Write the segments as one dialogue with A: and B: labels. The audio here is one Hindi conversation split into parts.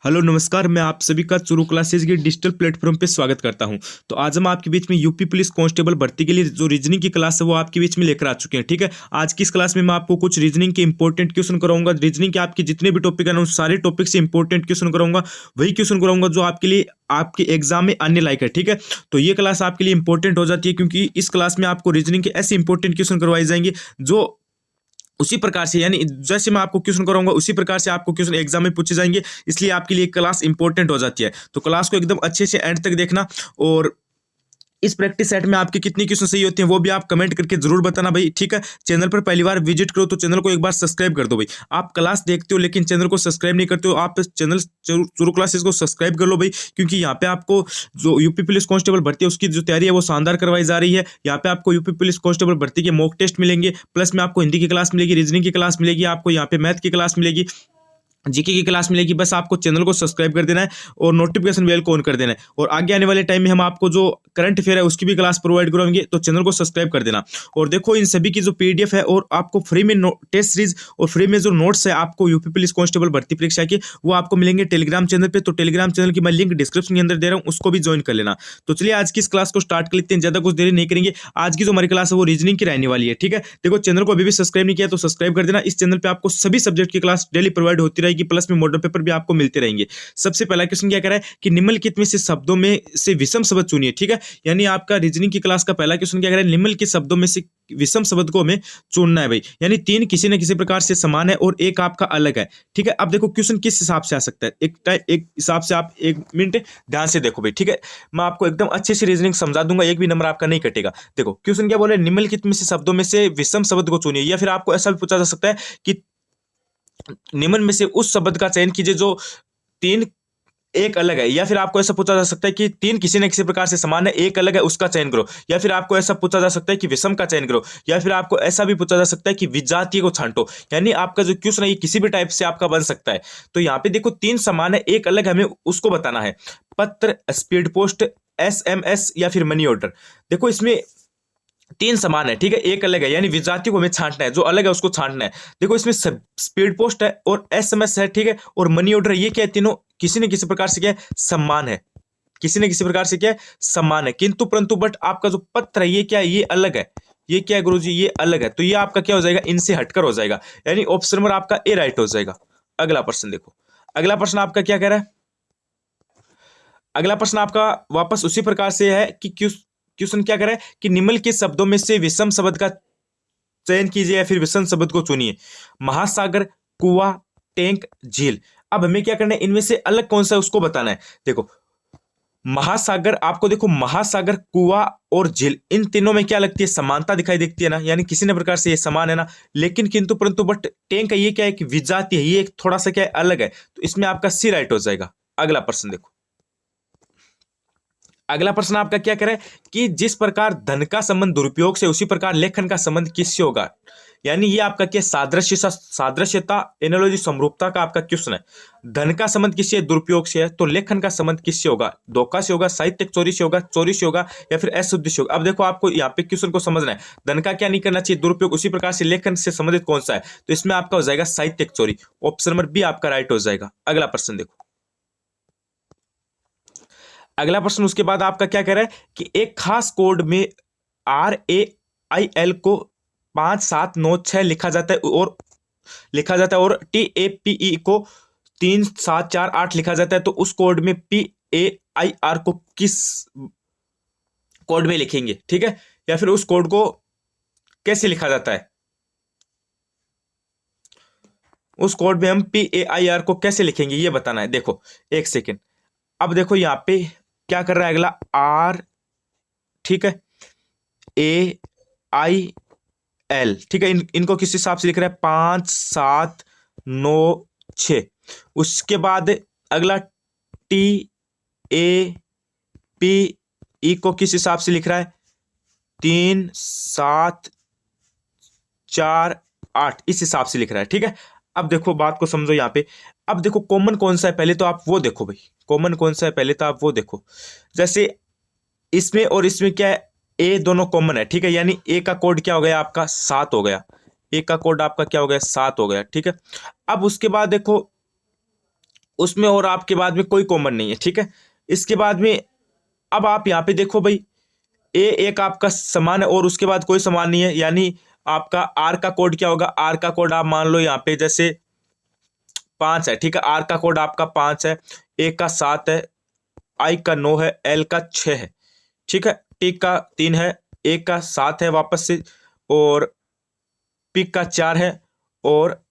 A: हेलो नमस्कार, मैं आप सभी का चुरू क्लासेस के डिजिटल प्लेटफॉर्म पे स्वागत करता हूं। तो आज हम आपके बीच में यूपी पुलिस कांस्टेबल भर्ती के लिए जो रीजनिंग की क्लास है वो आपके बीच में लेकर आ चुके हैं। ठीक है, आज की इस क्लास में मैं आपको कुछ रीजनिंग के इंपॉर्टेंट क्वेश्चन कराऊंगा। रीजनिंग के आपके जितने भी टॉपिक है ना, उस सारे टॉपिक से इंपॉर्टेंट क्वेश्चन कराऊंगा। वही क्वेश्चन कराऊंगा जो आपके लिए आपके एग्जाम में आने लायक है। ठीक है, तो ये क्लास आपके लिए इंपॉर्टेंट हो जाती है क्योंकि इस क्लास में आपको रीजनिंग के ऐसे इंपॉर्टेंट क्वेश्चन करवाए जाएंगे जो उसी प्रकार से, यानी जैसे मैं आपको क्वेश्चन कराऊंगा उसी प्रकार से आपको क्वेश्चन एग्जाम में पूछे जाएंगे। इसलिए आपके लिए क्लास इंपॉर्टेंट हो जाती है। तो क्लास को एकदम अच्छे से एंड तक देखना। और इस प्रैक्टिस सेट में आपके कितनी क्वेश्चन सही होते हैं वो भी आप कमेंट करके जरूर बताना भाई। ठीक है, चैनल पर पहली बार विजिट करो तो चैनल को एक बार सब्सक्राइब कर दो भाई। आप क्लास देखते हो लेकिन चैनल को सब्सक्राइब नहीं करते हो, आप चैनल चुरू क्लासेस को सब्सक्राइब कर लो भाई, क्योंकि यहाँ पे आपको जो यूपी पुलिस कांस्टेबल भर्ती है उसकी जो तैयारी है वो शानदार करवाई जा रही है। यहाँ पे आपको यूपी पुलिस कांस्टेबल भर्ती के मॉक टेस्ट मिलेंगे, प्लस में आपको हिंदी की क्लास मिलेगी, रीजनिंग की क्लास मिलेगी, आपको यहाँ पे मैथ की क्लास मिलेगी, जीके की क्लास मिलेगी। बस आपको चैनल को सब्सक्राइब कर देना है और नोटिफिकेशन बेल को ऑन कर देना है। और आगे आने वाले टाइम में हम आपको जो करंट अफेयर है उसकी भी क्लास प्रोवाइड करवाएंगे, तो चैनल को सब्सक्राइब कर देना। और देखो, इन सभी की जो पीडीएफ है और आपको फ्री में टेस्ट सीरीज और फ्री में जो नोट्स है आपको यूपी पुलिस कांस्टेबल भर्ती परीक्षा की, वो आपको मिलेंगे टेलीग्राम चैनल पे। तो टेलीग्राम चैनल की मैं लिंक डिस्क्रिप्शन के अंदर दे रहा हूँ, उसको भी ज्वाइन कर लेना। तो चलिए आज की इस क्लास को स्टार्ट कर लेते हैं, ज्यादा कुछ देरी नहीं करेंगे। आज की जो हमारी क्लास है वो रीजनिंग की रहने वाली है। ठीक है, देखो चैनल को अभी भी सब्सक्राइब नहीं किया तो सब्सक्राइब कर देना। इस चैनल पे आपको सभी सब्जेक्ट की क्लास डेली प्रोवाइड होती रहेगी, प्लस में मॉडल पेपर भी आपको मिलते रहेंगे। सबसे पहला क्वेश्चन क्या कह रहा है कि निम्नलिखित में से शब्दों में से विषम शब्द चुनिए। ठीक है, यानी आपका रीजनिंग की क्लास का पहला क्वेश्चन क्या कह रहा है, निम्नलिखित शब्दों में से विषम शब्द को हमें चुनना है भाई। यानी तीन किसी न किसी प्रकार से समान है और एक आपका अलग है। ठीक है, अब देखो क्वेश्चन किस हिसाब से आ सकता है, एक हिसाब से आप एक मिनट ध्यान से देखो भाई। ठीक है, मैं आपको एकदम अच्छे से रीजनिंग समझा दूंगा, एक भी नंबर आपका नहीं कटेगा। देखो क्वेश्चन क्या बोले, निम्नलिखित में से शब्दों में से विषम शब्द को चुनिए। या फिर आपको ऐसा भी पूछा जा सकता है कि निम्न में से उस शब्द का चयन कीजिए जो तीन एक अलग है। या फिर आपको ऐसा पूछा जा सकता है कि तीन किसी न किसी प्रकार से समान है, एक अलग है, उसका चयन करो। या फिर आपको ऐसा पूछा जा सकता है कि विषम का चयन करो। या फिर आपको ऐसा भी पूछा जा सकता है कि विजातीय को छांटो। यानी आपका जो क्वेश्चन है ये किसी भी टाइप से आपका बन सकता है। तो यहाँ पे देखो तीन समान है, एक अलग है, हमें उसको बताना है। पत्र, स्पीड पोस्ट, एसएमएस या फिर मनी ऑर्डर। देखो इसमें तीन समान है, ठीक है, एक अलग है, यानी विजाति को हमें छांटना है, जो अलग है उसको छांटना है। देखो इसमें स्पीड पोस्ट है और एसएमएस है, ठीक है, और मनी ऑर्डर, ये क्या है, तीनों किसी न किसी प्रकार से क्या है, सम्मान है। किसी न किसी प्रकार से क्या है, सम्मान है। किंतु परंतु बट आपका जो पत्र है ये क्या है, ये अलग है। ये क्या है गुरुजी, ये अलग है। तो ये आपका क्या हो जाएगा, इनसे हटकर हो जाएगा। यानी ऑप्शन नंबर आपका ए राइट हो जाएगा। अगला प्रश्न देखो, अगला प्रश्न आपका क्या कह रहा है। अगला प्रश्न आपका वापस उसी प्रकार से है कि क्वेश्चन क्या करे कि निम्न के शब्दों में से विषम शब्द का चयन कीजिए या फिर विषम शब्द को चुनिए। महासागर, कुआं, टैंक, झील। अब हमें क्या करना है, इनमें से अलग कौन सा है उसको बताना है। देखो महासागर, आपको देखो महासागर, कुआं और झील, इन तीनों में क्या लगती है, समानता दिखाई देती है ना, यानी किसी न प्रकार से ये समान है ना। लेकिन किंतु परंतु बट टैंक का ये क्या है कि विजातीय है, ये थोड़ा सा क्या है, अलग है। तो इसमें आपका सी राइट हो जाएगा। अगला प्रश्न देखो, अगला प्रश्न आपका क्या करे कि जिस प्रकार धन का संबंध दुरुपयोग से उसी प्रकार लेखन का संबंध किससे होगा। यानी ये आपका क्या सादृश्यता एनालॉजी समरूपता का आपका क्वेश्चन है। धन का संबंध किससे, दुरुपयोग से है, तो लेखन का संबंध किससे होगा, धोखा से होगा, साहित्यिक चोरी से होगा, चोरी से होगा, या फिर अशुद्धि से होगा। अब देखो आपको यहाँ पे क्वेश्चन को समझना है, धन का क्या नहीं करना चाहिए, दुरुपयोग, उसी प्रकार से लेखन से संबंधित कौन सा है, तो इसमें आपका हो जाएगा साहित्यिक चोरी। ऑप्शन नंबर बी आपका राइट हो जाएगा। अगला प्रश्न देखो, अगला प्रश्न उसके बाद आपका क्या कह रहा है कि एक खास कोड में RAIL को 5796 लिखा जाता है और TAPE को 3748 लिखा जाता है। तो उस कोड में PAIR को किस कोड में लिखेंगे, ठीक है, या फिर उस कोड को कैसे लिखा जाता है, उस कोड में हम PAIR को कैसे लिखेंगे ये बताना है। देखो एक सेकेंड, अब देखो यहाँ पे क्या कर रहा है अगला, R, ठीक है, AIL, ठीक है, इनको किस हिसाब से लिख रहा है, 5796। उसके बाद अगला TAPE को किस हिसाब से लिख रहा है, 3748, इस हिसाब से लिख रहा है। ठीक है, अब देखो बात को समझो यहाँ पे। अब देखो कॉमन कौन सा है पहले तो आप वो देखो भाई, कॉमन कौन सा है पहले तो आप वो देखो। जैसे इसमें और इसमें क्या है, ए दोनों कॉमन है, ठीक है, यानी ए का कोड क्या हो गया आपका 7 हो गया, ए का कोड आपका क्या हो गया 7 हो गया। ठीक है, अब उसके बाद देखो उसमें और आपके बाद में कोई कॉमन नहीं है, ठीक है। इसके बाद में अब आप यहाँ पे देखो भाई, ए एक आपका समान है और उसके बाद कोई समान नहीं है, यानी आपका आर का कोड क्या होगा, आर का कोड आप मान लो यहाँ पे जैसे 5 है, ठीक है। आर का कोड आपका 5 है, ए का 7 है, आई का 9 है, एल का 6 है, ठीक है। टी का 3 है, ए का 7 है वापस से, और पी का 4 है, और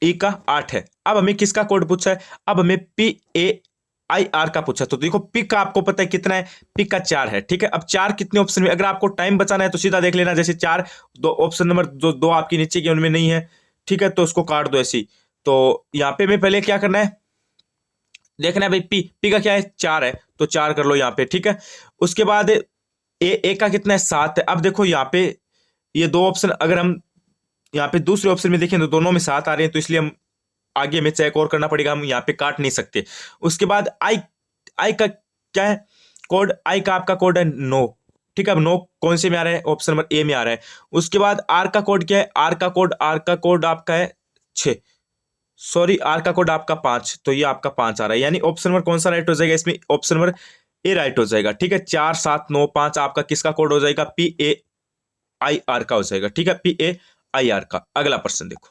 A: ई का 8 है। अब हमें किसका कोड पूछा है, अब हमें पी ए आई आर का पूछा। तो देखो पी का आपको पता है कितना है, पी का 4 है, ठीक है। अब 4 कितने ऑप्शन में, अगर आपको टाइम बचाना है तो सीधा देख लेना, जैसे 4 दो ऑप्शन नंबर जो दो आपकी नीचे की उनमें नहीं है, ठीक है, तो उसको काट दो ऐसी। तो यहाँ पे मैं पहले क्या करना है, देखना है भाई, पी पी का क्या है, 4 है, तो 4 कर लो यहाँ पे, ठीक है। उसके बाद ए का कितना है, 7 है। अब देखो यहाँ पे ये दो ऑप्शन, अगर हम यहाँ पे दूसरे ऑप्शन में देखें तो दोनों में 7 आ रहे हैं, तो इसलिए हम आगे में चेक और करना पड़ेगा, हम यहाँ पे काट नहीं सकते। उसके बाद आई, आई का क्या है कोड, आई का आपका कोड है 9, ठीक है। अब 9 कौन से में आ रहा है, ऑप्शन नंबर ए में आ रहा है। उसके बाद आर का कोड क्या है, आर का कोड आपका है 6, सॉरी आर का कोड आपका 5, तो ये आपका 5 आ रहा है, यानी ऑप्शन नंबर कौन सा राइट हो जाएगा इसमें, ऑप्शन नंबर ए राइट हो जाएगा, ठीक है। 4 7 9 5 आपका किसका कोड हो जाएगा, पी ए आई आर का हो जाएगा, ठीक है, पी ए आई आर का। अगला प्रश्न देखो,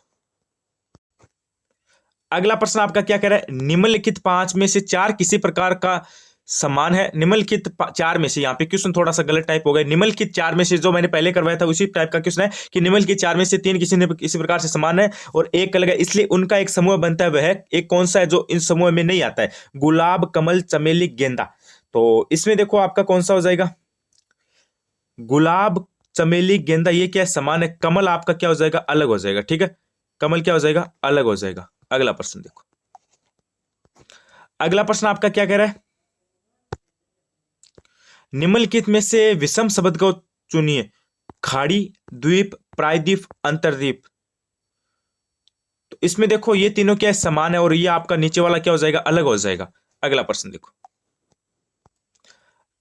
A: अगला प्रश्न आपका क्या कह रहा है, निम्नलिखित 5 में से 4 किसी प्रकार का समान है। निम्नलिखित 4 में से, यहाँ पे क्वेश्चन थोड़ा सा गलत टाइप हो गया, निम्नलिखित 4 में से, जो मैंने पहले करवाया था उसी टाइप का क्वेश्चन है कि निम्नलिखित 4 में से 3 किसी प्रकार से समान है और एक अलग है, इसलिए उनका एक समूह बनता है, वह एक कौन सा है जो इन समूह में नहीं आता है, गुलाब, कमल, चमेली, गेंदा। तो इसमें देखो आपका कौन सा हो जाएगा, गुलाब, चमेली, गेंदा ये क्या है, समान है। कमल आपका क्या हो जाएगा, अलग हो जाएगा, ठीक है। कमल क्या हो जाएगा, अलग हो जाएगा। अगला प्रश्न देखो, अगला प्रश्न आपका क्या कह रहा है, निम्नलिखित में से विषम शब्द को चुनिए, खाड़ी, द्वीप, प्रायद्वीप, अंतर्द्वीप। तो इसमें देखो ये तीनों क्या है, समान है, और ये आपका नीचे वाला क्या हो जाएगा, अलग हो जाएगा। अगला प्रश्न देखो,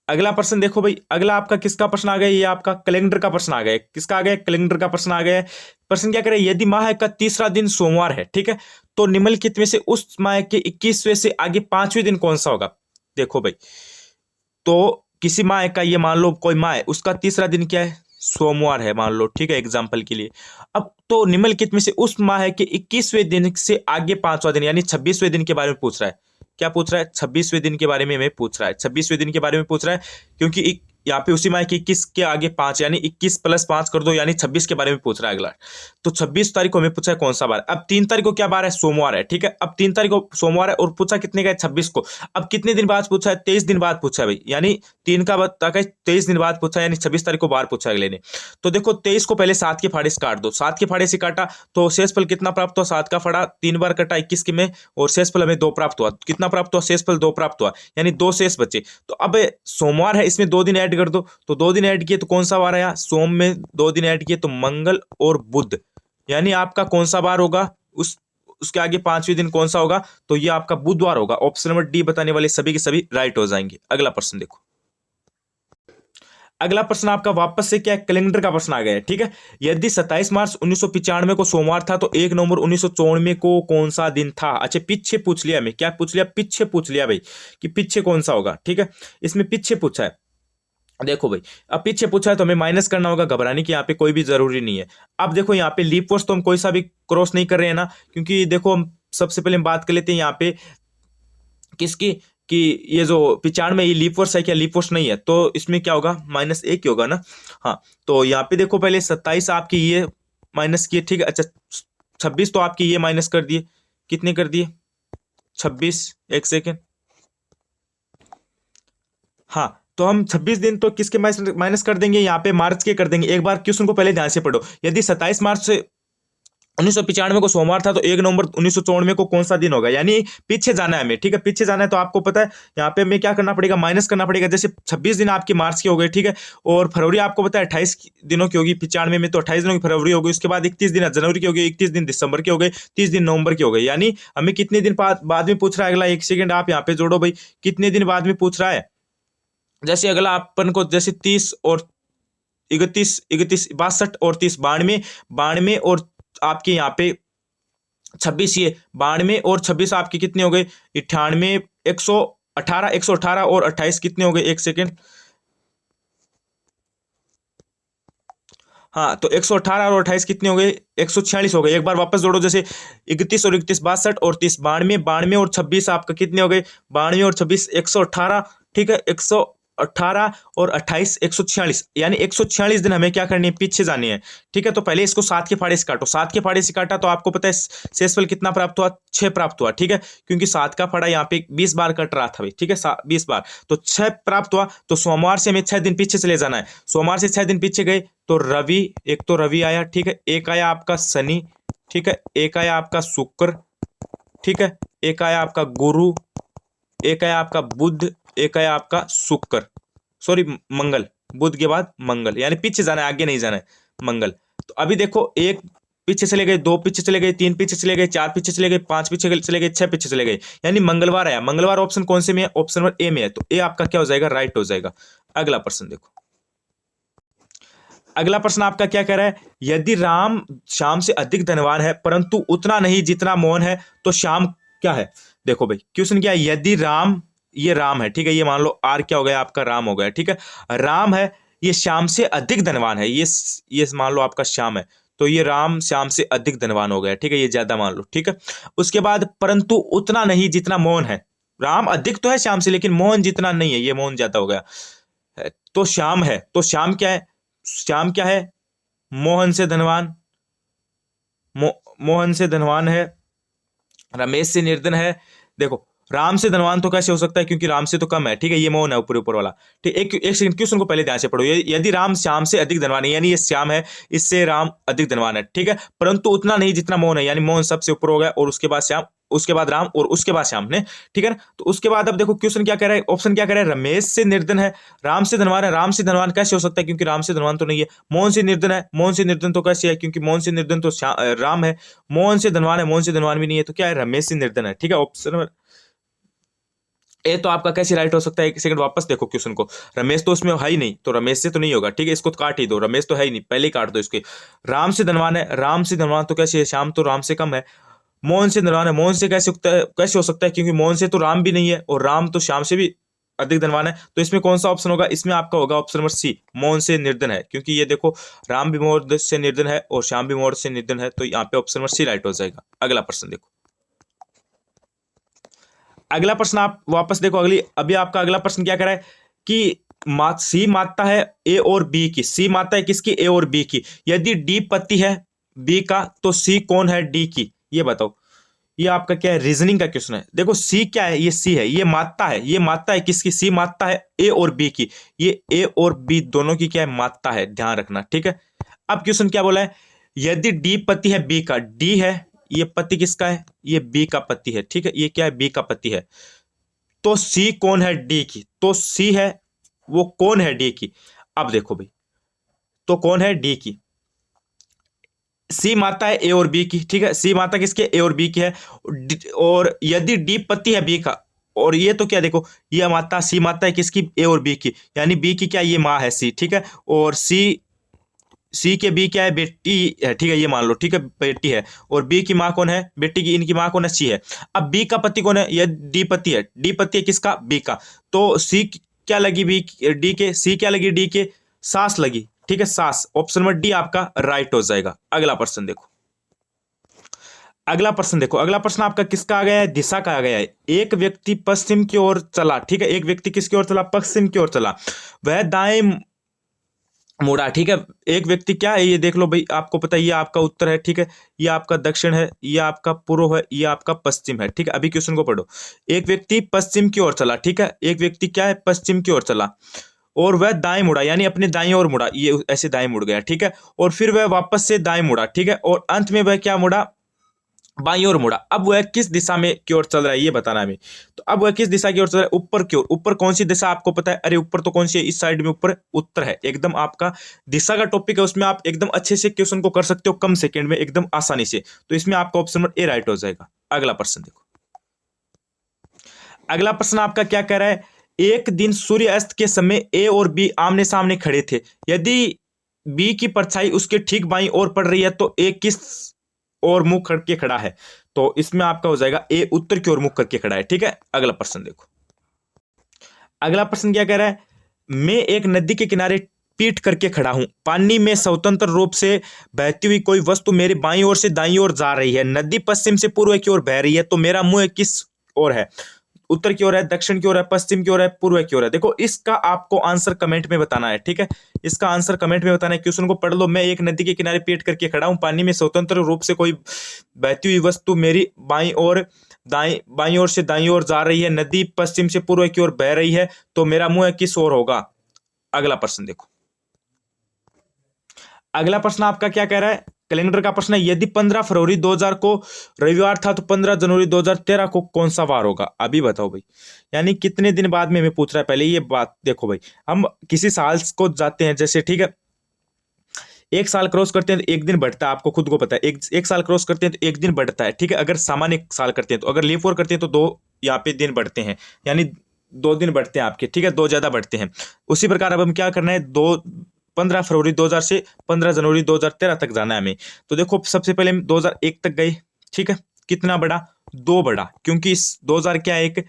A: अगला प्रश्न देखो भाई, अगला आपका किसका प्रश्न आ गया, ये आपका कैलेंडर का प्रश्न आ गया। किसका आ गया, कैलेंडर का प्रश्न आ गया। प्रश्न क्या करे, यदि माह का तीसरा दिन सोमवार है, ठीक है, तो निम्नलिखित में से उस माह के 21वें से आगे 5वें दिन कौन सा होगा। देखो भाई, तो किसी माह का, ये मान लो कोई माह है, उसका तीसरा दिन क्या है, सोमवार है मान लो, ठीक है, एग्जाम्पल के लिए। अब तो निम्नलिखित में से उस माह के 21वें दिन से आगे 5वां दिन, यानी 26वें दिन के बारे में पूछ रहा है। क्या पूछ रहा है, 26वें दिन के बारे में हमें पूछ रहा है, 26वें दिन के बारे में पूछ रहा है, क्योंकि यहाँ पे उसी माह के 21 के आगे 5, यानी 21 + 5 कर दो, यानी 26 के बारे में पूछ रहा है अगला। तो 26 तारीख को हमें पूछा है कौन सा बार। अब 3 तारीख को क्या बार है, सोमवार है, ठीक है। अब 3 तारीख को सोमवार है और पूछा कितने का है, 26 को। अब कितने दिन बाद पूछा है, 23 दिन बाद पूछा है भाई, यानी 3 का बता 23 दिन बाद पूछा है, यानी 26 तारीख को बार पूछा है अगले ने। तो देखो 23 को पहले 7 के फाड़े से काट दो, 7 के फाड़े से काटा तो शेषफल कितना प्राप्त हुआ, 7 का फाड़ा 3 बार कटा 21 के में, और शेषफल हमें 2 प्राप्त हुआ। कितना प्राप्त हुआ, शेषफल 2 प्राप्त हुआ, यानी 2 शेष बचे। तो अब सोमवार है, इसमें 2 दिन ऐड कर दो, तो 2 दिन ऐड किए तो कौन सा बार आया, सोम में 2 दिन ऐड किए तो मंगल और बुध, यानी आपका कौन सा बार होगा, उसके आगे 5वें दिन कौन सा होगा, तो ये आपका बुधवार होगा। ऑप्शन नंबर डी बताने वाले सभी के सभी राइट हो जाएंगे। अगला प्रश्न देखो, अगला प्रश्न आपका वापस से क्या है, कैलेंडर का प्रश्न आ गया है, ठीक है। यदि 27 मार्च 1995 को सोमवार था तो 1 नवंबर 1994 को कौन सा दिन था। अच्छा पीछे पूछ लिया, मैं क्या पूछ लिया, पीछे पूछ लिया भाई, कि पीछे कौन सा होगा, ठीक है। इसमें पीछे पूछा है, देखो भाई, अब पीछे पूछा है तो हमें माइनस करना होगा, घबराने की यहाँ पे कोई भी जरूरी नहीं है। अब देखो यहाँ पे लीप वर्ष तो हम कोई सा भी क्रॉस नहीं कर रहे हैं ना, क्योंकि देखो हम सबसे पहले हम बात कर लेते हैं यहाँ पे किसकी, कि ये जो 95 ये लीप वर्ष है क्या, लीप वर्ष नहीं है, तो इसमें क्या होगा, -1 ही होगा ना। हाँ, तो यहाँ पे देखो पहले 27 आपकी ये माइनस किए, ठीक है। अच्छा 26 तो आपकी ये माइनस कर दिए, कितने कर दिए, 26, एक सेकेंड, हाँ, तो हम 26 दिन तो किसके माइनस कर देंगे, यहाँ पे मार्च के कर देंगे। एक बार क्वेश्चन को पहले ध्यान से पढ़ो, यदि 27 मार्च से 1995 को सोमवार था तो 1 नवंबर 1994 को कौन सा दिन होगा, यानी पीछे जाना है हमें, ठीक है। पीछे जाना है तो आपको पता है यहाँ पे हमें क्या करना पड़ेगा, माइनस करना पड़ेगा। जैसे 26 दिन आपके मार्च के हो गए, ठीक है, और फरवरी आपको पता है 28 दिनों की होगी, 95 में तो 28 दिनों की फरवरी हो गई। उसके बाद 31 दिन जनवरी की हो गई, 31 दिन दिसंबर के हो गए, 30 दिन नवंबर के हो गए, यानी हमें कितने दिन बाद में पूछ रहा है अगला। एक सेकेंड आप यहाँ पे जोड़ो भाई, कितने दिन बाद में पूछ रहा है। जैसे अगला अपन को जैसे 30 और 31, 62 और 30, 92 और आपके यहाँ पे 26 ये 92 और 26 आपके कितने हो गए 98, 118, 118 और 28 कितने हो गए, एक सेकेंड। हाँ तो 118 और 28 कितने हो गए, 146 हो गए। एक बार वापस जोड़ो, जैसे 31 और 31 62 और 30 92, 92 और 26 आपका कितने हो गए, 92 और 26 118, ठीक है 118 और 28 146, यानी 146 दिन हमें क्या करनी है, पीछे जानी है। ठीक है, तो पहले इसको 7 के फाड़े से काटो, 7 के फाड़े से काटा तो आपको पता है शेषफल कितना प्राप्त हुआ, 6 प्राप्त हुआ। ठीक है, क्योंकि 7 का फाड़ा यहाँ पे 20 बार कट रहा था भाई, ठीक है 20 बार, तो 6 प्राप्त हुआ। तो सोमवार से हमें 6 दिन पीछे चले जाना है। सोमवार से 6 दिन पीछे गए तो रवि, एक तो रवि आया, ठीक है, एक आया आपका शनि, ठीक है, एक आया आपका शुक्र, ठीक है, एक आया आपका गुरु, एक आया आपका बुध, एक आया आपका शुक्र, सॉरी मंगल, बुध के बाद मंगल, यानी पीछे जाना है, आगे नहीं जाना है, मंगल। तो अभी देखो, एक पीछे चले गए, दो पीछे चले गए, तीन पीछे चले गए, चार पीछे चले गए, पांच पीछे चले गए, छह पीछे चले गए, यानी मंगलवार आया। मंगलवार ऑप्शन कौन से में है, ऑप्शन नंबर ए में है, तो ए आपका क्या हो जाएगा, राइट हो जाएगा। अगला प्रश्न देखो, अगला प्रश्न आपका क्या कह रहा है, यदि राम श्याम से अधिक धनवान है परंतु उतना नहीं जितना मोहन है, तो श्याम क्या है। देखो भाई क्वेश्चन क्या है, यदि राम, ये राम है, ठीक है, ये मान लो आर क्या हो गया आपका, राम हो गया, ठीक है, राम है, ये श्याम से अधिक धनवान है, ये मान लो आपका श्याम है, तो ये राम श्याम से अधिक धनवान हो गया, ठीक है, ये ज्यादा मान लो, ठीक है। उसके बाद परंतु उतना नहीं जितना मोहन है, राम अधिक तो है श्याम से लेकिन मोहन जितना नहीं है, ये मोहन ज्यादा हो गया। तो श्याम है, तो श्याम क्या है, श्याम क्या है, मोहन से धनवान, मोहन से धनवान है, रमेश से निर्धन है। देखो राम से धनवान तो कैसे हो सकता है, क्योंकि राम से तो कम है, ठीक है, ये मोहन है ऊपर ऊपर वाला। ठीक, एक सेकंड, क्वेश्चन को पहले ध्यान से पढ़ो। यदि राम श्याम से अधिक धनवान है, यानी ये श्याम है, इससे राम अधिक धनवान है, ठीक है, परंतु उतना नहीं जितना मोहन है, यानी मोहन सबसे ऊपर हो गया, और उसके बाद श्याम, उसके बाद राम, और उसके बाद श्याम ने, ठीक है ना। तो उसके बाद अब देखो क्वेश्चन क्या कह रहा है, ऑप्शन क्या कह रहा है, रमेश से निर्धन है, राम से धनवान है। राम से धनवान कैसे हो सकता है, क्योंकि राम से धनवान तो नहीं है। मोहन से निर्धन है, मोहन से निर्धन तो कैसे है, क्योंकि मोहन से निर्धन तो राम है। मोहन से धनवान है, मोहन से धनवान भी नहीं है, तो क्या है, रमेश से निर्धन है, ठीक है, ऑप्शन ए तो आपका कैसे राइट हो सकता है। एक सेकंड वापस देखो क्वेश्चन को, रमेश तो उसमें है ही नहीं, तो रमेश से तो नहीं होगा, ठीक है, इसको तो काट ही दो, रमेश तो है ही नहीं, पहले ही काट दो इसके। राम से धनवान है, राम से धनवान तो कैसे है, श्याम तो राम से कम है। मोहन से धनवान है, मोहन से कैसे हो सकता है, क्योंकि मोहन से तो राम भी नहीं है, और राम तो श्याम से भी अधिक धनवान है। तो इसमें कौन सा ऑप्शन होगा, इसमें आपका होगा ऑप्शन नंबर सी, मोहन से निर्धन है, क्योंकि ये देखो राम भी मोहन से निर्धन है और श्याम भी मोहन से निर्धन है, तो यहाँ पे ऑप्शन नंबर सी राइट हो जाएगा। अगला प्रश्न देखो, अगला प्रश्न आप वापस देखो, अभी आपका अगला प्रश्न क्या कर रहा है कि सी मात्रा है ए और बी की, सी मात्रा है किसकी, ए और बी की। यदि डी पति है बी का, तो सी कौन है डी की, ये बताओ। ये आपका क्या है, रीजनिंग का क्वेश्चन है। देखो सी क्या है, ये सी है, ये मात्रा है, ये मात्रा है किसकी, सी मात्रा है ए और बी की, ये ए और बी दोनों की क्या है, मात्रा है, ध्यान रखना, ठीक है। अब क्वेश्चन क्या बोला है, यदि डी पति है बी का, डी है, ये पति किसका है, ये बी का पति है, ठीक है, ये क्या है, बी का पति है। तो सी कौन है डी की, तो सी है, वो कौन है डी की। अब देखो भाई, तो कौन है डी की, सी माता है ए और बी की, ठीक है, सी माता किसके, ए और बी की है। और यदि डी पति है बी का, और ये तो क्या देखो, ये माता, सी माता है किसकी, ए और बी की, यानी बी की क्या, ये माँ है सी, ठीक है, और सी के बी क्या है, बेटी है, ठीक है, ये मान लो, ठीक है, बेटी है, और बी की माँ कौन है, बेटी की, इनकी माँ कौन है, सी है। अब बी का पति कौन है, ये डी पति है, डी पति है किसका, बी का, तो सी क्या लगी बी, डी के, सी क्या लगी डी के, सास लगी, ठीक है, सास, ऑप्शन नंबर डी आपका राइट हो जाएगा। अगला प्रश्न देखो, अगला प्रश्न देखो, अगला प्रश्न आपका किसका आ गया है, दिशा का आ गया है। एक व्यक्ति पश्चिम की ओर चला, ठीक है, एक व्यक्ति किसकी ओर चला, पश्चिम की ओर चला, वह दाएं मुड़ा, ठीक है, एक व्यक्ति क्या है, ये देख लो भाई, आपको पता है ये आपका उत्तर है, ठीक है, ये आपका दक्षिण है, ये आपका पूर्व है, ये आपका पश्चिम है, ठीक है। अभी क्वेश्चन को पढ़ो, एक व्यक्ति पश्चिम की ओर चला, ठीक है, एक व्यक्ति क्या है, पश्चिम की ओर चला, और वह दाएं मुड़ा, यानी अपने दाएं ओर मुड़ा, ये ऐसे दाएं मुड़ गया, ठीक है, और फिर वह वापस से दाएं मुड़ा, ठीक है, और अंत में वह क्या मुड़ा, बाईं ओर मुड़ा। अब वह किस दिशा में की ओर चल रहा है, ये बताना है हमें। तो अब वह किस दिशा की ओर चल रहा है, ऊपर की ओर। ऊपर कौन सी दिशा आपको पता है, अरे ऊपर तो कौन सी है, इस साइड में ऊपर उत्तर है, एकदम आपका दिशा का टॉपिक है, उसमें आप एकदम अच्छे से क्वेश्चन को कर सकते हो कम सेकंड में, एकदम आसानी से। तो इसमें आपका ऑप्शन नंबर ए राइट हो जाएगा। अगला प्रश्न देखो, अगला प्रश्न आपका क्या कह रहा है, एक दिन सूर्य अस्त के समय ए और बी आमने सामने खड़े थे, यदि बी की परछाई उसके ठीक बाईं ओर पड़ रही है, तो ए किस और मुंह करके खड़ा है। तो इसमें आपका हो जाएगा ए उत्तर की ओर मुख करके खड़ा है। ठीक है, अगला प्रश्न देखो। अगला प्रश्न क्या कह रहा है, मैं एक नदी के किनारे पीठ करके खड़ा हूं, पानी में स्वतंत्र रूप से बहती हुई कोई वस्तु मेरी बाईं ओर से दाईं ओर जा रही है। नदी पश्चिम से पूर्व की ओर बह रही है, तो मेरा मुंह किस ओर है? उत्तर की ओर है, दक्षिण की ओर है, पश्चिम की ओर है, पूर्व की ओर है। देखो इसका आपको आंसर कमेंट में बताना है। ठीक है, इसका आंसर कमेंट में बताना है। क्वेश्चन को पढ़ लो। मैं एक नदी के किनारे पेट करके खड़ा हूं, पानी में स्वतंत्र रूप से कोई बहती हुई वस्तु मेरी बाईं ओर से दाईं ओर जा रही है। नदी पश्चिम से पूर्व की ओर बह रही है, तो मेरा मुंह किस ओर होगा? अगला प्रश्न देखो। अगला प्रश्न आपका क्या कह रहा है, कैलेंडर का प्रश्न है, यदि 15 फरवरी 2000 को रविवार था तो 15 जनवरी 2013 को कौन सा वार होगा? अभी बताओ भाई। यानी कितने दिन बाद में हमें पूछ रहा है। पहले ये बात देखो भाई, हम किसी साल को जाते हैं जैसे, ठीक है, एक साल क्रॉस करते हैं तो एक दिन बढ़ता है, आपको खुद को पता है। एक साल क्रॉस करते हैं तो एक दिन बढ़ता है। ठीक है, अगर सामान्य साल करते हैं तो, अगर लीप ईयर करते हैं तो दो यहाँ पे दिन बढ़ते हैं, यानी 2 दिन बढ़ते हैं आपके। ठीक है, 2 ज्यादा बढ़ते हैं। उसी प्रकार अब हम क्या करना है, 15 फरवरी 2000 से 15 जनवरी 2013 तक जाना है हमें। तो देखो सबसे पहले हम 2001 तक गए। ठीक है, कितना बढ़ा? 2 बढ़ा, क्योंकि इस 2000 क्या है, एक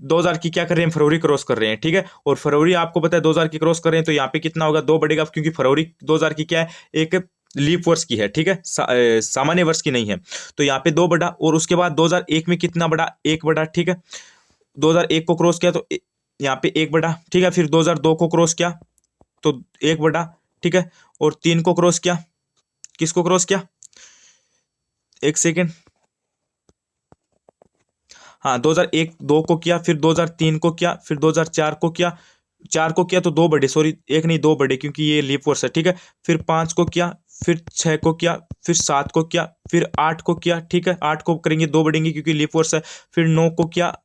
A: 2000 की क्या कर रहे हैं, फरवरी क्रॉस कर रहे हैं। ठीक है, और फरवरी आपको पता है 2000 की क्रॉस कर रहे हैं, तो यहाँ पे कितना होगा? 2 बढ़ेगा, क्योंकि फरवरी 2000 की क्या है, एक लीप वर्ष की है। ठीक है, सामान्य वर्ष की नहीं है। तो यहाँ पे 2 बढ़ा, और उसके बाद 2001 में कितना बढ़ा? 1 बढ़ा। ठीक है, 2001 को क्रॉस किया तो यहाँ पे 1 बढ़ा। ठीक है, फिर 2002 को क्रॉस किया तो 1 बढ़ा। ठीक है, और 3 को क्रॉस किया। किसको क्रॉस किया? एक सेकेंड, हाँ, 2001 2 को किया, फिर 2003 को किया, फिर 2004 को किया। 4 को किया तो 2 बढ़े, सॉरी 1 नहीं 2 बढ़े, क्योंकि ये लीप वर्ष है। ठीक है, फिर 5 को किया, फिर 6 को किया, फिर 7 को किया, फिर 8 को किया। ठीक है, 8 को करेंगे 2 बढ़ेंगे क्योंकि लीप वर्ष है। फिर 9 को किया,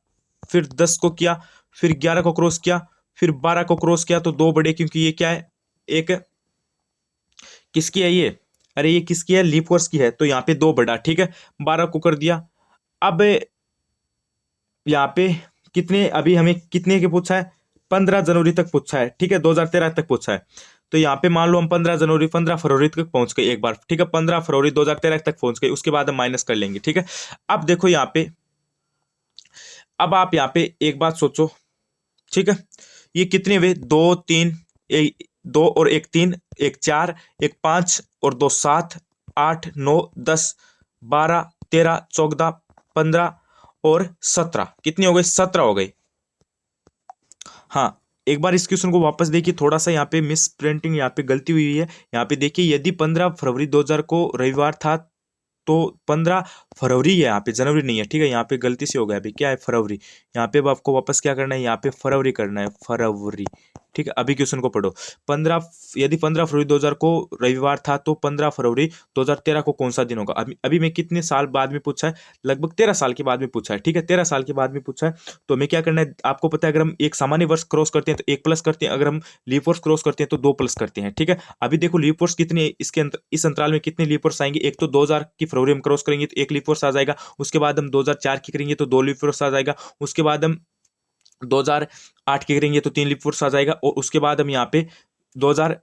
A: फिर 10 को किया, फिर 11 को क्रॉस किया, फिर 12 को क्रॉस किया तो 2 बढ़े, क्योंकि ये क्या है, एक किसकी है ये? अरे ये किसकी है? लीप वर्ष की है, तो यहाँ पे 2 बढ़ा। ठीक है, 12 को कर दिया। अब यहाँ पे कितने, अभी हमें कितने के पूछा है? 15 जनवरी तक पूछा है। ठीक है, 2013 तक पूछा है। तो यहाँ पे मान लो हम 15 फरवरी तक पहुंच गए एक बार। ठीक है, 15 फरवरी 2013 तक पहुंच गए, उसके बाद हम माइनस कर लेंगे। ठीक है, अब देखो यहाँ पे, अब आप यहाँ पे एक बात सोचो। ठीक है, ये कितने हुए? 2 3, 2 और 1 3, 1 4, 1 5 और 2 7, 8 9 10 12 13 14 15 और 17। कितनी हो गई? 17 हो गई। हाँ, एक बार इस क्वेश्चन को वापस देखिए, थोड़ा सा यहाँ पे मिस प्रिंटिंग, यहाँ पे गलती हुई है। यहाँ पे देखिए, यदि 15 फरवरी 2000 को रविवार था तो 15 फरवरी है, यहाँ पे जनवरी नहीं है। ठीक है, यहाँ पे गलती से हो गया। अभी क्या है? फरवरी। यहाँ पे अब आपको वापस क्या करना है? यहाँ पे फरवरी करना है, फरवरी। ठीक है, अभी क्वेश्चन को पढ़ो। 15 यदि 15 फरवरी 2000 को रविवार था तो 15 फरवरी 2013 को कौन सा दिन होगा? अभी अभी मैं कितने साल बाद में पूछा है? लगभग 13 साल के बाद में पूछा है। ठीक है, 13 साल के बाद में पूछा है। तो हमें क्या करना है, आपको पता है, अगर हम एक सामान्य वर्ष क्रॉस करते हैं तो 1 प्लस करते हैं, अगर हम लीप वर्ष क्रॉस करते हैं तो 2 प्लस करते हैं। ठीक है, अभी देखो लीप वर्ष कितने, इसके इस अंतराल में कितने लीप वर्ष आएंगे? एक तो 2000 की फरवरी हम क्रॉस करेंगे तो 1 लीप वर्ष आ जाएगा। उसके बाद हम 2004 की करेंगे तो 2 लीप वर्ष आ जाएगा। उसके बाद हम 2008 की करेंगे तो 3 लीप वर्ष आ जाएगा। और उसके बाद हम यहाँ पे 2000,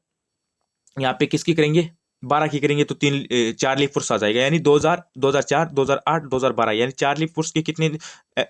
A: यहाँ पे किसकी करेंगे? 12 की करेंगे तो 4 लीप वर्ष आ जाएगा। यानी 2000 2004 2008 2012, यानी 4 लीप वर्ष के कितने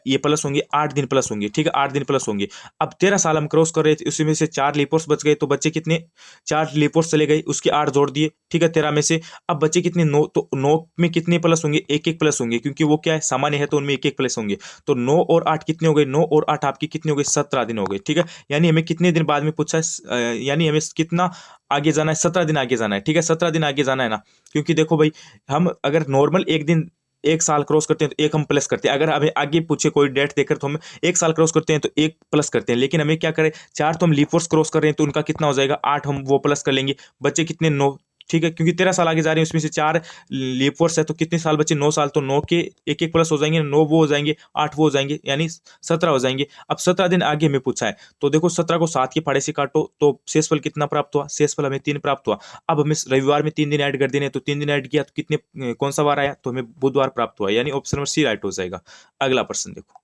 A: ये प्लस होंगे? 8 दिन प्लस होंगे। ठीक है, 8 दिन प्लस होंगे। अब 13 साल हम क्रॉस कर रहे थे, उसमें से 4 लीप वर्ष बच गए, तो बच्चे कितने? 4 लीप वर्ष चले गए, उसके 8 जोड़ दिए। ठीक है, 13 में से अब बच्चे कितने? 9। तो 9 में कितने प्लस होंगे? 1 प्लस होंगे, क्योंकि वो क्या है, सामान्य है, तो उनमें 1 प्लस होंगे। तो 9 और 8 कितने हो गए? 9 और 8 आपकी कितने हो गए? 17 दिन हो गए। ठीक है, यानी हमें कितने दिन बाद में पूछा है, यानी हमें कितना आगे जाना है? 17 दिन आगे जाना है। ठीक है, 17 दिन आगे जाना है ना, क्योंकि देखो भाई, हम अगर नॉर्मल एक दिन, एक साल क्रॉस करते हैं तो 1 हम प्लस करते हैं। अगर हमें आगे पूछे कोई डेट देकर तो हम 1 साल क्रॉस करते हैं तो 1 प्लस करते हैं। लेकिन हमें क्या करें, 4 तो हम लीप वर्ष क्रॉस कर रहे हैं, तो उनका कितना हो जाएगा? 8 हम वो प्लस कर लेंगे। बच्चे कितने? 9। ठीक है, क्योंकि 13 साल आगे जा रहे हैं, उसमें से 4 लीप वर्ष है, तो कितने साल बचे? 9 साल। तो 9 के 1 प्लस हो जाएंगे, 9 वो हो जाएंगे, 8 वो हो जाएंगे, यानी 17 हो जाएंगे। अब 17 दिन आगे हमें पूछा है, तो देखो 17 को 7 के फाड़े से काटो तो शेषफल कितना प्राप्त हुआ? शेषफल हमें 3 प्राप्त हुआ। अब हमें रविवार में 3 दिन ऐड कर देने, तो 3 दिन ऐड किया तो कितने, कौन सा वार आया? तो हमें बुधवार प्राप्त हुआ, यानी ऑप्शन नंबर सी राइट हो जाएगा। अगला प्रश्न देखो।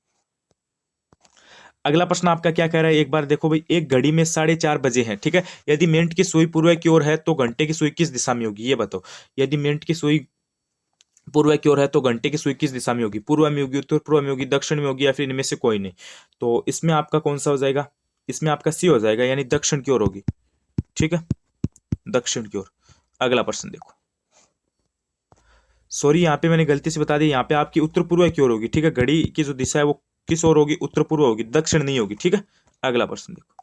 A: अगला प्रश्न आपका क्या कह रहा है, एक बार देखो भाई। एक घड़ी में 4:30 बजे हैं। ठीक है, यदि मिनट की सुई पूर्व की ओर है तो घंटे की सुई किस दिशा में होगी? ये बताओ। यदि मिनट की सुई पूर्व की ओर है तो घंटे की सुई किस दिशा में होगी? पूर्व में होगी, उत्तर पूर्व में होगी, दक्षिण में होगी, या फिर इनमें से कोई नहीं। तो इसमें आपका कौन सा हो जाएगा? इसमें आपका सी हो जाएगा, यानी दक्षिण की ओर होगी। ठीक है, दक्षिण की ओर। अगला प्रश्न देखो। सॉरी, यहाँ पे मैंने गलती से बता दी, यहाँ पे आपकी उत्तर पूर्व की ओर होगी। ठीक है, घड़ी की जो दिशा है वो किस ओर होगी? उत्तर पूर्व होगी, दक्षिण नहीं होगी। ठीक है, अगला प्रश्न देखो।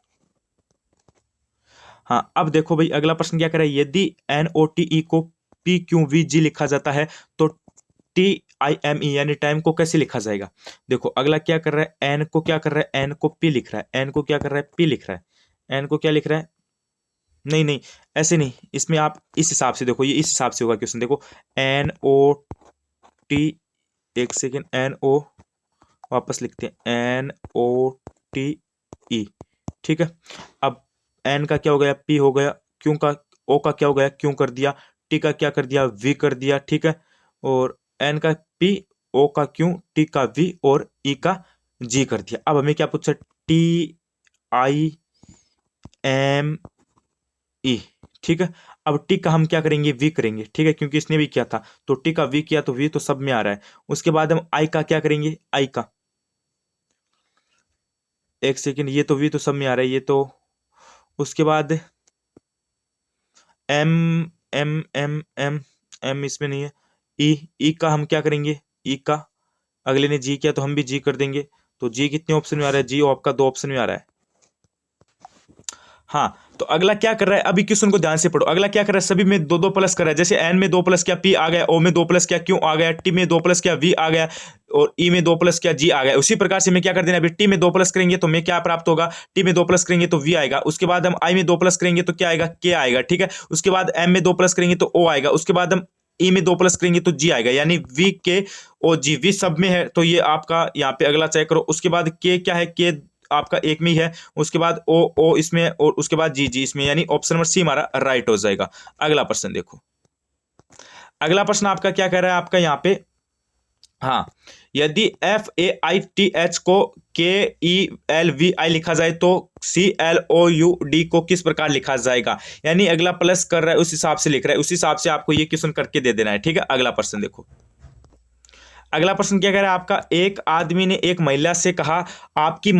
A: हाँ, अब देखो भाई, अगला प्रश्न क्या कर रहा है? यदि NOTE को PQVG लिखा जाता है तो TIME यानी टाइम को कैसे लिखा जाएगा? देखो अगला क्या कर रहा है, एन को क्या कर रहा है? एन को पी लिख रहा है। एन को क्या कर रहा है? पी लिख रहा है। एन को क्या लिख रहा है? नहीं नहीं, ऐसे नहीं, इसमें आप इस हिसाब से देखो, ये इस हिसाब से होगा क्वेश्चन। देखो NOT, एक सेकेंड, NO, वापस लिखते हैं NOTE। ठीक है, अब एन का क्या हो गया? पी हो गया। क्यों का, ओ का क्या हो गया? क्यों कर दिया। टी का क्या कर दिया? वी कर दिया। ठीक है, और एन का पी, ओ का क्यों, टी का वी और ई का जी कर दिया। अब हमें क्या पूछा? TIME। ठीक है, अब टी का हम क्या करेंगे? वी करेंगे। ठीक है, क्योंकि इसने भी किया था, तो टी का वी किया तो वी तो सब में आ रहा है। उसके बाद हम आई का क्या करेंगे? आई का, एक सेकेंड, ये तो वी तो सब में आ रहा है, ये तो। उसके बाद एम, एम एम इसमें नहीं है। ई का हम क्या करेंगे? ई का, अगले ने जी किया तो हम भी जी कर देंगे। तो जी कितने ऑप्शन में आ रहा है? जी आपका 2 ऑप्शन में आ रहा है। हाँ, तो अगला क्या कर रहा है? अभी क्वेश्चन को ध्यान से पढ़ो। अगला क्या कर रहा है? सभी में दो दो प्लस कर रहा है। जैसे एन में 2 प्लस क्या? पी आ गया। ओ में 2 प्लस क्या? क्यों आ गया। टी में 2 प्लस क्या? वी आ गया। और ई में 2 प्लस क्या? जी आ गया। उसी प्रकार से मैं क्या कर देना, अभी टी में 2 प्लस करेंगे तो मैं क्या प्राप्त होगा? टी में 2 प्लस करेंगे तो वी आएगा। उसके बाद हम आई में 2 प्लस करेंगे तो क्या आएगा? के आएगा। ठीक है, उसके बाद एम में 2 प्लस करेंगे तो ओ आएगा। उसके बाद हम ई में 2 प्लस करेंगे तो जी आएगा, यानी वी के ओ जी। वी सब में है तो ये आपका यहाँ पे अगला चेक करो। उसके बाद के क्या है? के आपका एक में ही है। उसके बाद ओ ओ इसमें, और उसके बाद जी जी इसमें, यानी ऑप्शन नंबर सी हमारा राइट हो जाएगा। अगला प्रश्न देखो। अगला प्रश्न आपका क्या कह रहा है? आपका यहाँ पे, हाँ, यदि FAITH को KELVI लिखा जाए तो CLOUD को किस प्रकार लिखा जाएगा? यानी अगला प्लस कर रहा है उस हिसाब से लिख रहा है, उस हिसाब से आपको ये क्वेश्चन करके दे देना है। ठीक है, अगला प्रश्न देखो। अगला प्रश्न क्या कह रहा है आपका? एक आदमी ने एक महिला से कहा, आपकी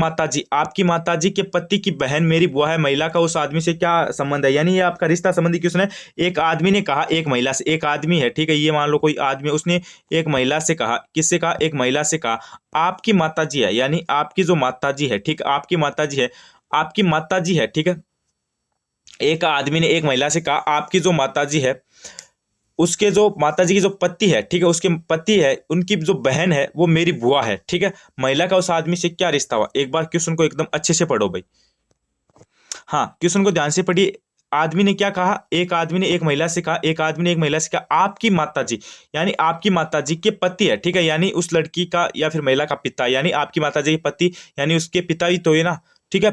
A: माताजी के पति की बहन मेरी बुआ है। महिला का उस आदमी से क्या संबंध है? यानी ये आपका रिश्ता संबंधी क्वेश्चन है। एक आदमी ने कहा एक महिला से, एक आदमी है, ठीक है, ये मान लो कोई आदमी है, उसने एक महिला से कहा, किससे कहा? एक महिला से कहा आपकी माताजी है, यानी आपकी जो माताजी है, ठीक, आपकी माताजी है, आपकी माताजी है। ठीक है, एक आदमी ने एक महिला से कहा आपकी जो माताजी है, उसके जो माताजी की जो पति है, ठीक है, उसके पति है, उनकी जो बहन है वो मेरी बुआ है। ठीक है, महिला का उस आदमी से क्या रिश्ता हुआ? एक बार क्वेश्चन को एकदम अच्छे से पढ़ो भाई। हाँ, क्वेश्चन को ध्यान से पढ़िए। आदमी ने क्या कहा? एक आदमी ने एक महिला से कहा, एक आदमी ने एक महिला से कहा आपकी माताजी, यानी आपकी माताजी के पति है। ठीक है, यानी उस लड़की का या फिर महिला का पिता, यानी आपकी माताजी के पति, यानी उसके पिता ही तो है ना। ठीक है,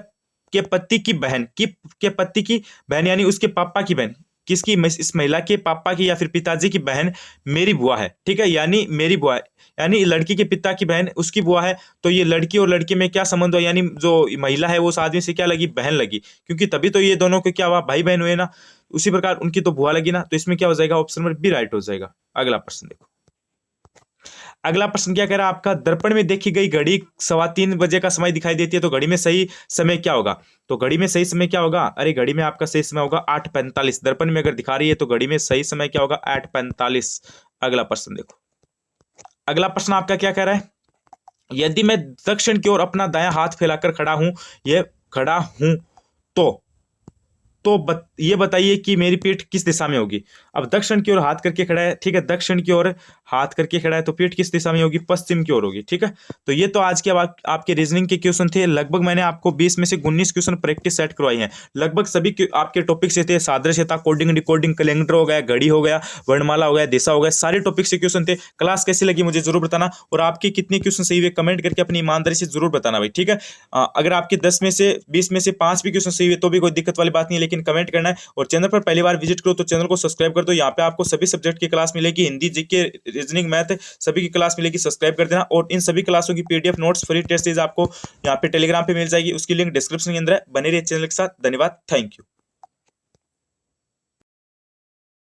A: के पति की बहन की, के पति की बहन, यानी उसके पापा की बहन, किसकी? इस महिला के पापा की या फिर पिताजी की बहन मेरी बुआ है। ठीक है, यानी मेरी बुआ है, यानी लड़की के पिता की बहन उसकी बुआ है। तो ये लड़की और लड़के में क्या संबंध हो? यानी जो महिला है वो उस आदमी से क्या लगी? बहन लगी, क्योंकि तभी तो ये दोनों के क्या हुआ? भाई बहन हुए ना। उसी प्रकार उनकी तो बुआ लगी ना, तो इसमें क्या हो जाएगा? ऑप्शन नंबर बी राइट हो जाएगा। अगला प्रश्न देखो। अगला प्रश्न क्या कह रहा है आपका? दर्पण में देखी गई घड़ी 3:15 का समय दिखाई देती है, तो घड़ी में सही समय क्या होगा? तो घड़ी में सही समय क्या होगा? अरे घड़ी में आपका सही समय होगा 8:45। दर्पण में अगर दिखा रही है तो घड़ी में सही समय क्या होगा? 8:45। अगला प्रश्न देखो। अगला प्रश्न आपका क्या कह रहा है? यदि मैं दक्षिण की ओर अपना दायां हाथ फैलाकर खड़ा हूं, ये खड़ा हूं, तो ये बताइए कि मेरी पीठ किस दिशा में होगी? अब दक्षिण की ओर हाथ करके खड़ा है, ठीक है, दक्षिण की ओर हाथ करके खड़ा है, तो पीठ किस दिशा में होगी? पश्चिम की ओर होगी। ठीक है, तो ये तो आज के आपके रीजनिंग के क्वेश्चन थे। लगभग मैंने आपको 20 में से 19 क्वेश्चन प्रैक्टिस सेट करवाई हैं। लगभग सभी आपके टॉपिक से थे। सादृश्यता, कोडिंग, डिकोडिंग, कैलेंडर हो गया, घड़ी हो गया, वर्णमाला हो गया, दिशा हो गया, सारे टॉपिक से क्वेश्चन थे। क्लास कैसी लगी मुझे जरूर बताना, और आपके कितने क्वेश्चन सही हुए कमेंट करके अपनी ईमानदारी से जरूर बताना भाई। ठीक है, अगर आपके 10 में से 20 में से 5 भी क्वेश्चन सही हुए तो भी कोई दिक्कत वाली बात नहीं है, लेकिन कमेंट करना है। और चैनल पर पहली बार विजिट करो तो चैनल को सब्सक्राइब कर दो। यहाँ पे आपको सभी सब्जेक्ट की क्लास मिलेगी, हिंदी, जीके, रीजनिंग, मैथ, सभी की क्लास मिलेगी। सब्सक्राइब कर देना, और इन सभी क्लासों की PDF notes, free test series आपको यहाँ पे टेलीग्राम पे मिल जाएगी। उसकी लिंक डिस्क्रिप्शन के अंदर है। बने रहिए चैनल के साथ। धन्यवाद, थैंक यू।